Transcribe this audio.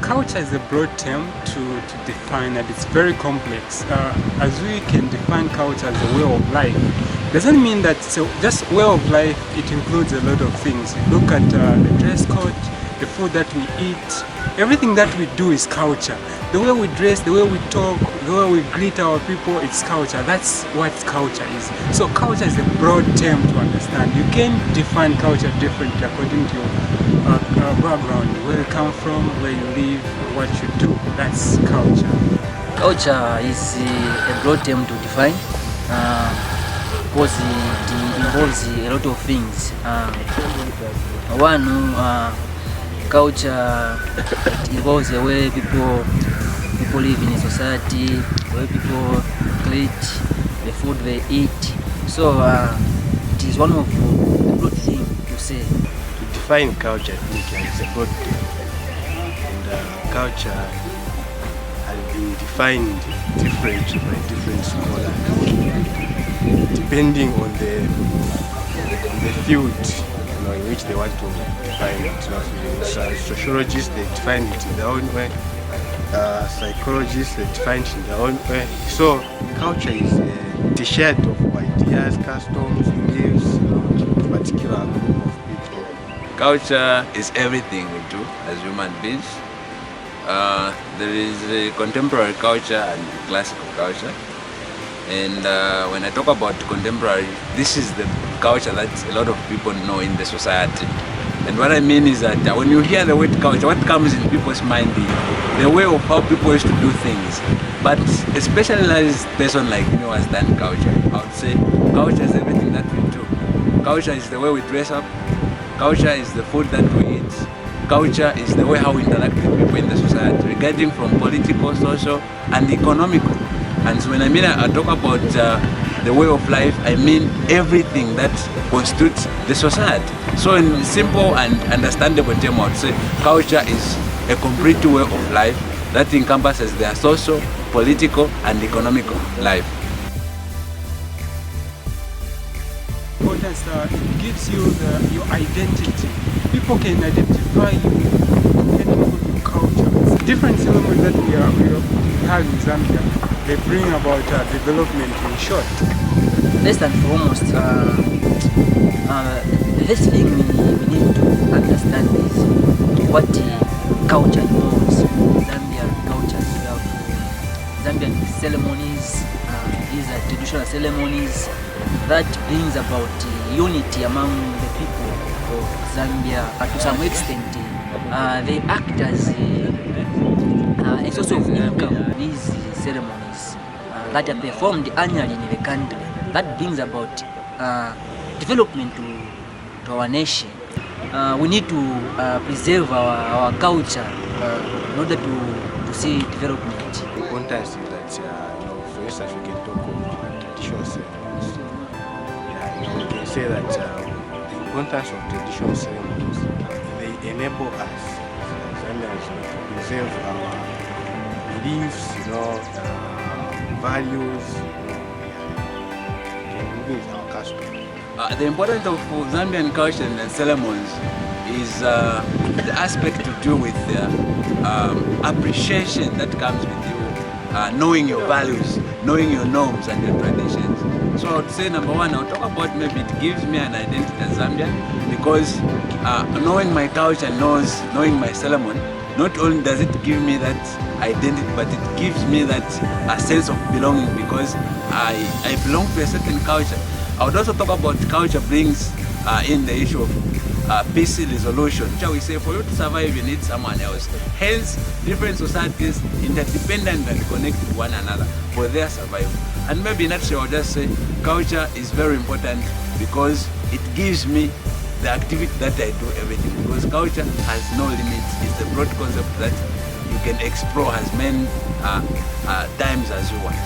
Culture is a broad term to define, and it's very complex. As we can define culture as a way of life, doesn't mean that just way of life, it includes a lot of things. You look at the dress code, the food that we eat, everything that we do is culture. The way we dress, the way we talk, the way we greet our people, it's culture. That's what culture is. So culture is a broad term to understand. You can define culture differently according to your background, where you come from, where you live, what you do. That's culture. Culture is a broad term to define because it involves a lot of things. Culture involves the way people live in a society, the way people greet, the food they eat. So it is one of the broad things to say. To define culture, I think it's a broad term. And culture has been defined differently by different scholars, depending on the field in which they want to define it. Sociologists, they define it in their own way. Psychologists, they define it in their own way. So culture is the shared of ideas, customs, beliefs of a particular group of people. Culture is everything we do as human beings. There is a contemporary culture and classical culture. And when I talk about contemporary, this is the culture that a lot of people know in the society. And what I mean is that when you hear the word culture, what comes in people's mind is the way of how people used to do things. But a specialized person like me who has done culture, I would say culture is everything that we do. Culture is the way we dress up. Culture is the food that we eat. Culture is the way how we interact with people in the society, regarding from political, social, and economical. And so when I talk about the way of life, I mean everything that constitutes the society. So in simple and understandable terms, I would say culture is a complete way of life that encompasses their social, political, and economical life. It gives you your identity. People can identify you depending on your culture. Different ceremonies that we have in Zambia, they bring about development in short. First and foremost, the first thing we need to understand is what culture involves. Zambian culture, we have Zambian ceremonies. These are traditional ceremonies that brings about unity among the people of Zambia. To some extent, they act as a source of income. These ceremonies that are performed annually in the country, that brings about development to our nation. We need to preserve our culture in order to see development. The importance is that, for instance, we can talk of traditional ceremonies. We can say that the importance of traditional ceremonies, they enable us as Zambians to preserve our beliefs, values, and our custom. The importance of Zambian culture and ceremonies is the aspect to do with appreciation that comes with you, knowing your values, knowing your norms and your traditions. So I would say number one, I'll talk about maybe it gives me an identity as Zambian, because knowing my culture, knowing my ceremony, not only does it give me that identity, but it gives me that a sense of belonging, because I belong to a certain culture. I would also talk about culture brings in the issue of peace resolution. Shall we say, for you to survive, you need someone else. Hence, different societies interdependent and connect with one another for their survival. And maybe in that show, I'll just say culture is very important because it gives me the activity that I do everything, because culture has no limits. It's a broad concept that you can explore as many times as you want.